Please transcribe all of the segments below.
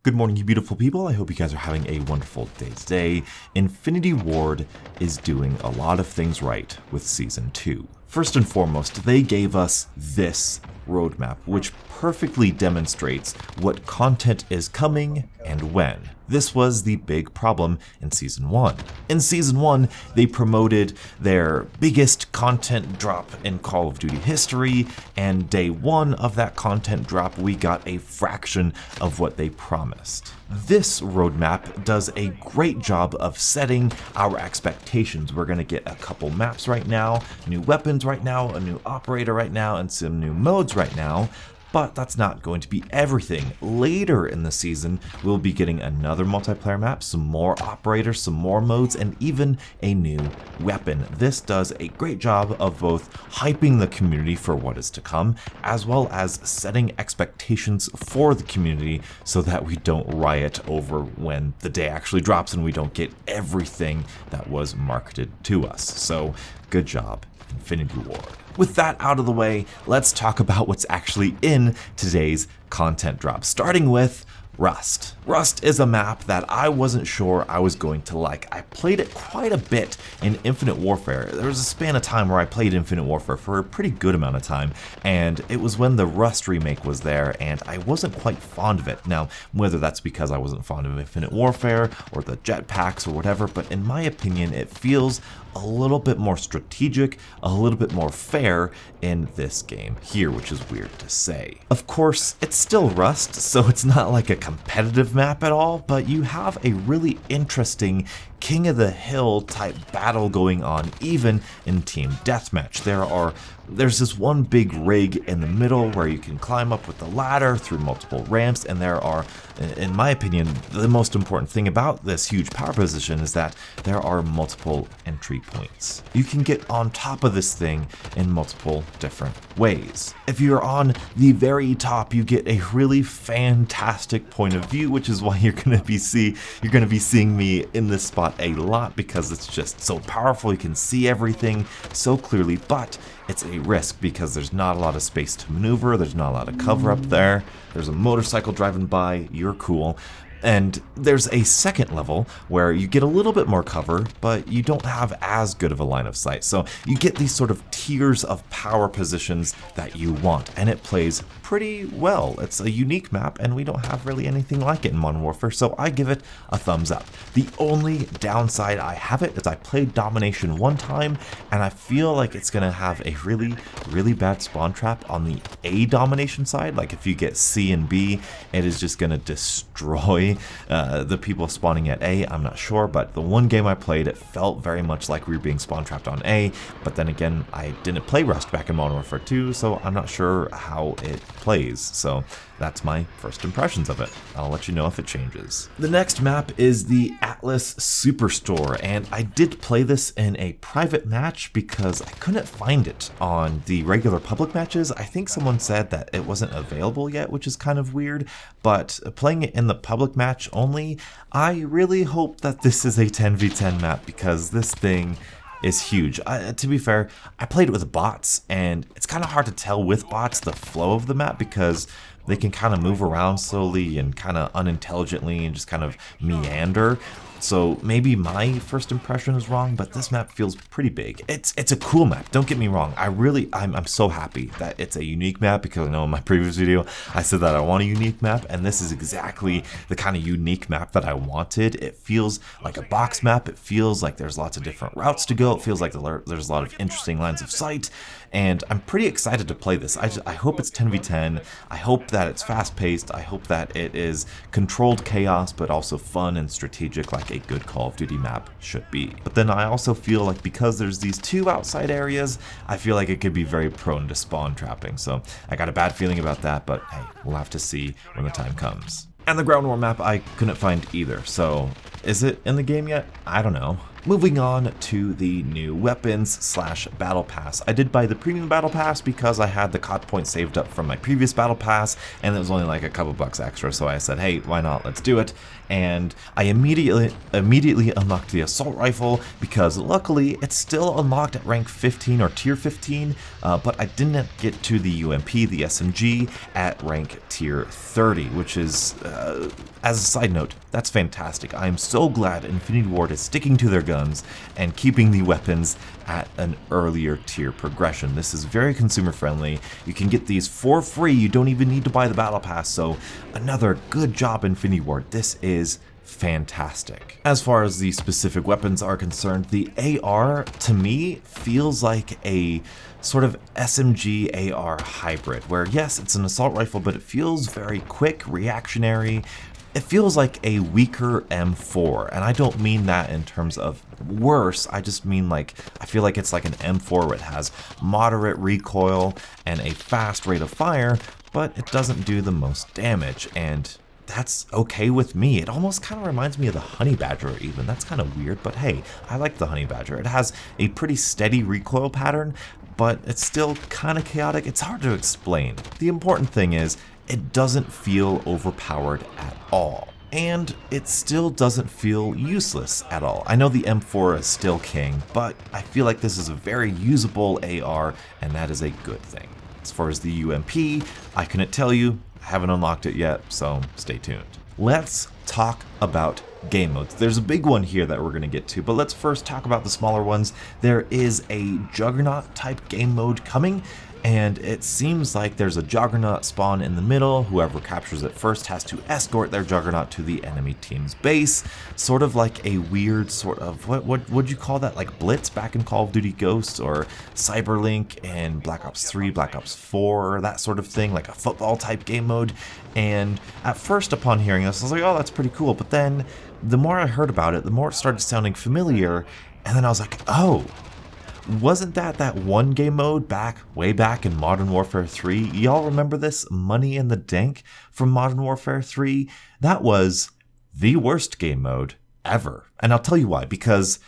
Good morning, you beautiful people. I hope you guys are having a wonderful day today. Infinity Ward is doing a lot of things right with Season 2. First and foremost, they gave us this roadmap, which perfectly demonstrates what content is coming and when. This was the big problem in Season 1. In Season 1, they promoted their biggest content drop in Call of Duty history, and day one of that content drop, we got a fraction of what they promised. This roadmap does a great job of setting our expectations. We're going to get a couple maps right now, new weapons right now, a new operator right now, and some new modes right now. But that's not going to be everything. Later in the season, we'll be getting another multiplayer map, some more operators, some more modes, and even a new weapon. This does a great job of both hyping the community for what is to come, as well as setting expectations for the community so that we don't riot over when the day actually drops and we don't get everything that was marketed to us. So, good job, Infinity Ward. With that out of the way, let's talk about what's actually in today's content drop, starting with Rust. Rust is a map that I wasn't sure I was going to like. I played it quite a bit in Infinite Warfare. There was a span of time where I played Infinite Warfare for a pretty good amount of time, and it was when the Rust remake was there, and I wasn't quite fond of it. Now, whether that's because I wasn't fond of Infinite Warfare, or the jetpacks, or whatever, but in my opinion, it feels a little bit more strategic, a little bit more fair in this game here, which is weird to say. Of course, it's still Rust, so it's not like a competitive map at all, but you have a really interesting King of the Hill type battle going on even in Team Deathmatch. There's this one big rig in the middle where you can climb up with the ladder through multiple ramps, and there are, in my opinion, the most important thing about this huge power position is that there are multiple entry points. You can get on top of this thing in multiple different ways. If you're on the very top, you get a really fantastic point of view, which is why you're gonna be seeing me in this spot a lot, because it's just so powerful. You can see everything so clearly, but it's a risk because there's not a lot of space to maneuver, there's not a lot of cover up there, there's a motorcycle driving by, you're cool. And there's a second level where you get a little bit more cover, but you don't have as good of a line of sight. So you get these sort of tiers of power positions that you want, and it plays pretty well. It's a unique map, and we don't have really anything like it in Modern Warfare, so I give it a thumbs up. The only downside I have it is I played Domination one time, and I feel like it's going to have a really, really bad spawn trap on the A Domination side. Like if you get C and B, it is just going to destroy the people spawning at A. I'm not sure, but the one game I played, it felt very much like we were being spawn trapped on A, but then again, I didn't play Rust back in Modern Warfare 2, so I'm not sure how it plays, so that's my first impressions of it. I'll let you know if it changes. The next map is the Atlas Superstore, and I did play this in a private match because I couldn't find it on the regular public matches. I think someone said that it wasn't available yet, which is kind of weird, but playing it in the public match only, I really hope that this is a 10v10 map because this thing is huge. To be fair, I played it with bots, and it's kind of hard to tell with bots the flow of the map because they can kind of move around slowly and kind of unintelligently and just kind of meander. So maybe my first impression is wrong, but this map feels pretty big. It's a cool map, don't get me wrong. I'm so happy that it's a unique map because I know in my previous video I said that I want a unique map, and this is exactly the kind of unique map that I wanted. It feels like a box map, it feels like there's lots of different routes to go, it feels like there's a lot of interesting lines of sight, and I'm pretty excited to play this. I hope it's 10v10, I hope that it's fast paced, I hope that it is controlled chaos but also fun and strategic like a good Call of Duty map should be. But then I also feel like because there's these two outside areas, I feel like it could be very prone to spawn trapping. So I got a bad feeling about that, but hey, we'll have to see when the time comes. And the ground war map I couldn't find either, so is it in the game yet? I don't know. Moving on to the new weapons slash battle pass. I did buy the premium battle pass because I had the COD points saved up from my previous battle pass, and it was only like a couple bucks extra, so I said, hey, why not, let's do it. And I immediately unlocked the assault rifle because luckily it's still unlocked at rank 15 or tier 15, but I didn't get to the UMP, the SMG, at rank tier 30, which is, as a side note, that's fantastic. I am so glad Infinity Ward is sticking to their guns and keeping the weapons at an earlier tier progression. This is very consumer friendly. You can get these for free. You don't even need to buy the battle pass. So another good job, Infinity Ward. This is fantastic. As far as the specific weapons are concerned, the AR to me feels like a sort of SMG AR hybrid, where yes, it's an assault rifle, but it feels very quick, reactionary. It feels like a weaker M4, and I don't mean that in terms of worse, I just mean like, I feel like it's like an M4 where it has moderate recoil and a fast rate of fire, but it doesn't do the most damage, and that's okay with me. It almost kind of reminds me of the Honey Badger even. That's kind of weird, but hey, I like the Honey Badger. It has a pretty steady recoil pattern, but it's still kind of chaotic. It's hard to explain. The important thing is, it doesn't feel overpowered at all. And it still doesn't feel useless at all. I know the M4 is still king, but I feel like this is a very usable AR, and that is a good thing. As far as the UMP, I couldn't tell you. I haven't unlocked it yet, so stay tuned. Let's talk about game modes. There's a big one here that we're going to get to, but let's first talk about the smaller ones. There is a Juggernaut type game mode coming, and it seems like there's a Juggernaut spawn in the middle. Whoever captures it first has to escort their Juggernaut to the enemy team's base. Sort of like a weird sort of, what would you call that? Like Blitz back in Call of Duty Ghosts, or Cyberlink in Black Ops 3, Black Ops 4, that sort of thing, like a football type game mode. And at first upon hearing this, I was like, oh, that's pretty cool. But then the more I heard about it, the more it started sounding familiar. And then I was like, oh, wasn't that one game mode way back in Modern Warfare 3? Y'all remember this? Money in the Dank from Modern Warfare 3? That was the worst game mode ever. And I'll tell you why. Because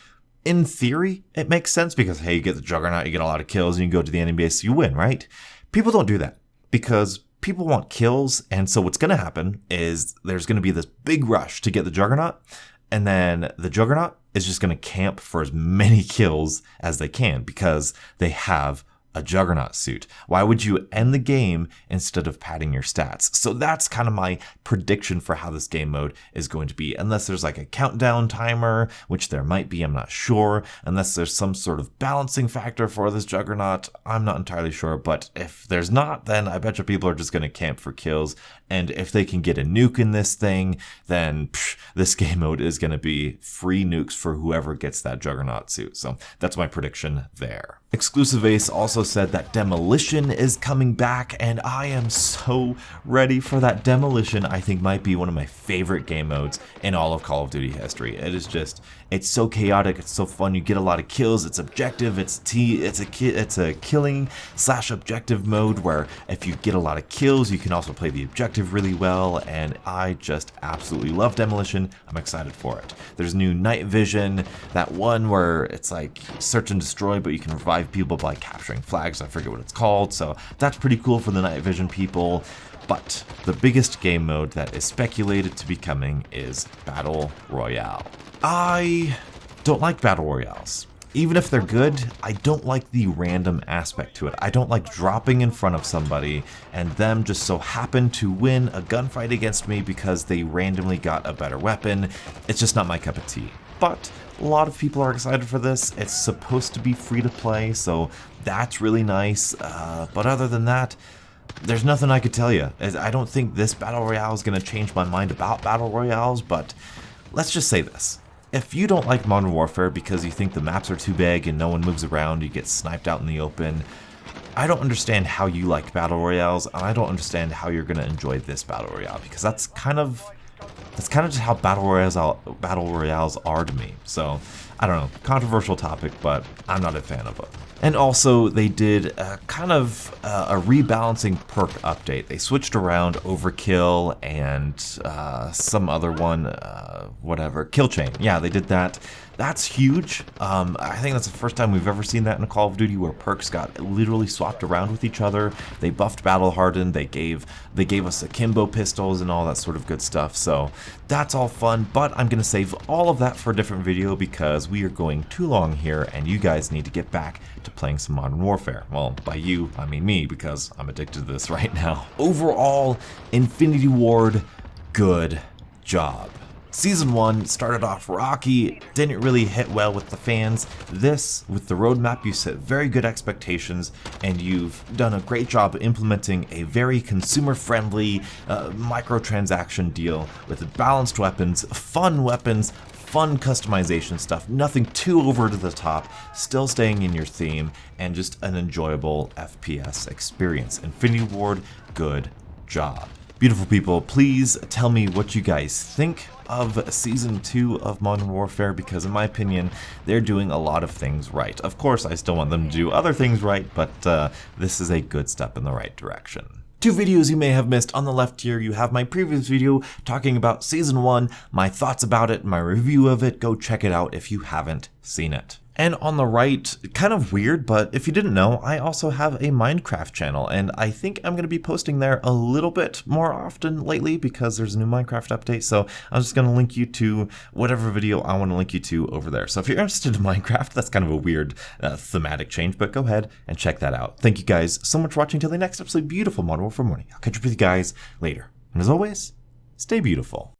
in theory, it makes sense because, hey, you get the Juggernaut, you get a lot of kills, and you go to the enemy base, you win, right? People don't do that because people want kills. And so what's going to happen is there's going to be this big rush to get the Juggernaut. And then the Juggernaut is just going to camp for as many kills as they can because they have a Juggernaut suit. Why would you end the game instead of padding your stats? So that's kind of my prediction for how this game mode is going to be, unless there's like a countdown timer, which there might be, I'm not sure. Unless there's some sort of balancing factor for this Juggernaut, I'm not entirely sure. But if there's not, then I bet you people are just going to camp for kills. And if they can get a nuke in this thing, then this game mode is going to be free nukes for whoever gets that Juggernaut suit. So that's my prediction there. Exclusive Ace also said that Demolition is coming back, and I am so ready for that. Demolition, I think, might be one of my favorite game modes in all of Call of Duty history. It is just, it's so chaotic, it's so fun. You get a lot of kills, it's objective, it's a killing / objective mode where if you get a lot of kills, you can also play the objective really well, and I just absolutely love Demolition. I'm excited for it. There's new night vision, that one where it's like search and destroy, but you can revive people by capturing flags. I forget what it's called, so that's pretty cool for the night vision people. But the biggest game mode that is speculated to be coming is Battle Royale. I don't like Battle Royales. Even if they're good, I don't like the random aspect to it. I don't like dropping in front of somebody and them just so happen to win a gunfight against me because they randomly got a better weapon. It's just not my cup of tea. But a lot of people are excited for this. It's supposed to be free to play, so that's really nice. But other than that, there's nothing I could tell you. I don't think this Battle Royale is going to change my mind about Battle Royales, but let's just say this. If you don't like Modern Warfare because you think the maps are too big and no one moves around, you get sniped out in the open, I don't understand how you like Battle Royales, and I don't understand how you're going to enjoy this Battle Royale, because that's kind of just how Battle Royales are to me. So, I don't know, controversial topic, but I'm not a fan of it. And also, they did kind of a rebalancing perk update. They switched around Overkill and some other one, whatever, Kill Chain. Yeah, they did that. That's huge. I think that's the first time we've ever seen that in a Call of Duty where perks got literally swapped around with each other. They buffed Battle Hardened, they gave us akimbo pistols and all that sort of good stuff. So that's all fun, but I'm gonna save all of that for a different video because we are going too long here and you guys need to get back to playing some Modern Warfare. Well, by you, I mean me, because I'm addicted to this right now. Overall, Infinity Ward, good job. Season 1 started off rocky, didn't really hit well with the fans. This, with the roadmap, you set very good expectations, and you've done a great job implementing a very consumer-friendly microtransaction deal with balanced weapons, fun customization stuff, nothing too over to the top, still staying in your theme, and just an enjoyable FPS experience. Infinity Ward, good job. Beautiful people, please tell me what you guys think of Season 2 of Modern Warfare, because in my opinion, they're doing a lot of things right. Of course, I still want them to do other things right, but this is a good step in the right direction. 2 videos you may have missed. On the left here, you have my previous video talking about Season 1, my thoughts about it, my review of it. Go check it out if you haven't seen it. And on the right, kind of weird, but if you didn't know, I also have a Minecraft channel, and I think I'm going to be posting there a little bit more often lately because there's a new Minecraft update, so I'm just going to link you to whatever video I want to link you to over there. So if you're interested in Minecraft, that's kind of a weird thematic change, but go ahead and check that out. Thank you guys so much for watching. Till the next episode, beautiful Modern Warfare morning. I'll catch up with you guys later. And as always, stay beautiful.